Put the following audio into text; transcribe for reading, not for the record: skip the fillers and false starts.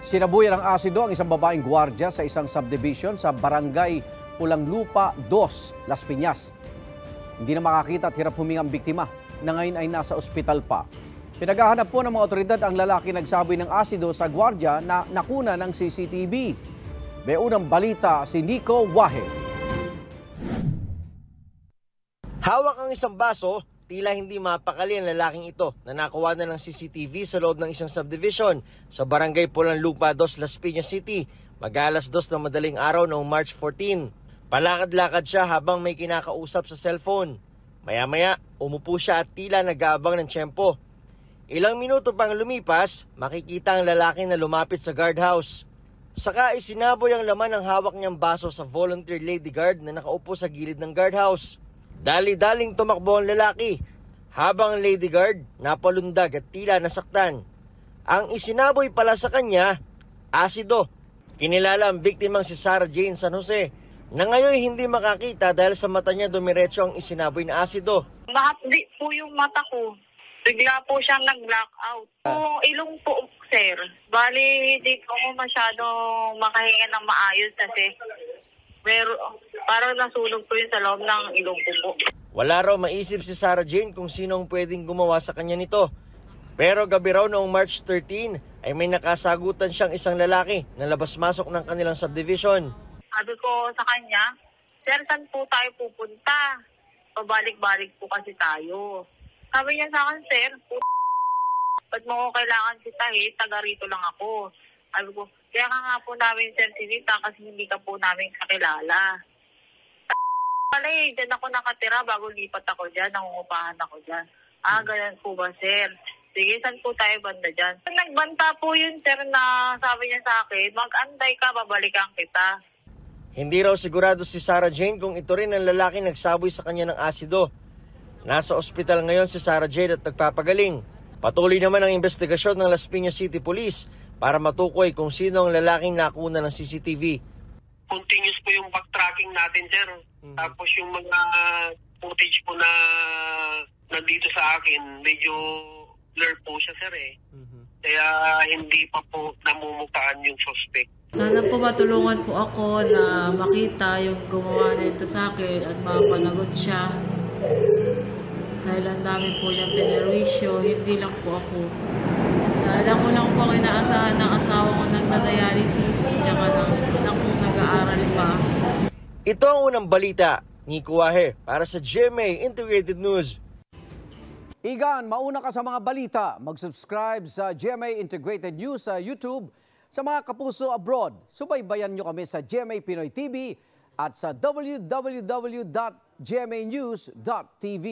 Sinabuyan ng asido ang isang babaeng gwardiya sa isang subdivision sa Barangay Pulang Lupa 2, Las Piñas. Hindi na makakita at hirap huminga ang biktima na ngayon ay nasa ospital pa. Pinaghahanap po ng mga otoridad ang lalaki nagsaboy ng asido sa gwardiya na nakuna ng CCTV. May unang balita si Nico Wahe. Hawak ang isang baso, tila hindi mapakali ang lalaking ito na nakuha na ng CCTV sa loob ng isang subdivision sa Barangay Pulang Lupa 2, Las Piñas City, mag-alas 2 ng madaling araw noong March 14. Palakad-lakad siya habang may kinakausap sa cellphone. Maya-maya, umupo siya at tila nag-aabang ng tiyempo. Ilang minuto pang lumipas, makikita ang lalaki na lumapit sa guardhouse. Saka isinaboy ang laman ng hawak niyang baso sa volunteer lady guard na nakaupo sa gilid ng guardhouse. Dali-daling tumakbo ang lalaki, habang ang lady guard napalundag at tila nasaktan. Ang isinaboy pala sa kanya, asido. Kinilala ang biktimang si Sarah Jane San Jose, na ngayon hindi makakita dahil sa mata niya dumiretso ang isinaboy na asido. Mahapdi po yung mata ko. Bigla po siyang nag-blackout. Ilong po, sir. Bali, hindi po ako masyadong makahinga ng maayos kasi parang nasunog po yun sa loob ng ilong ko po. Wala raw maisip si Sarah Jane kung sino ang pwedeng gumawa sa kanya nito. Pero gabi raw noong March 13 ay may nakasagutan siyang isang lalaki na labas-masok ng kanilang subdivision. Sabi ko sa kanya, sir, saan po tayo pupunta? Pabalik-balik po kasi tayo. Sabi niya sa akin, sir, ba't mo ko kailangan sitahin? Taga rito lang ako. Sabi ko, kaya nga po namin sensitivita kasi hindi ka po namin kakilala. Pala dyan ako nakatira bago lipat ako dyan, nangungupahan ako dyan. Ganyan po ba, sir? Sige, saan po tayo banda dyan? Nagbanta po yun, sir, na sabi niya sa akin, mag-antay ka, babalikan kita. Hindi raw sigurado si Sarah Jane kung ito rin ang lalaki nagsaboy sa kanya ng asido. Nasa ospital ngayon si Sarah Jane at nagpapagaling. Patuloy naman ang investigasyon ng Las Piñas City Police para matukoy kung sino ang lalaking nakuna ng CCTV. Continuous po yung backtracking natin, sir. Tapos yung mga footage po na nandito sa akin, medyo blur po siya, sir, eh. Kaya hindi pa po namumukaan yung suspect. Sana po matulungan po ako na makita yung gumawa nito sa akin at mapanagot siya. Dahil ang dami po niyang pinerwisyo, hindi lang po ako. Dahil ako lang po ang inaasahan ng asawa ko nagna-dialysis, tsaka lang po nag-aaral pa. Ito ang unang balita. Nico Wahe para sa GMA Integrated News. Igan, mauna ka sa mga balita. Mag-subscribe sa GMA Integrated News sa YouTube. Sa mga kapuso abroad, subaybayan nyo kami sa GMA Pinoy TV at sa www.gmanews.tv.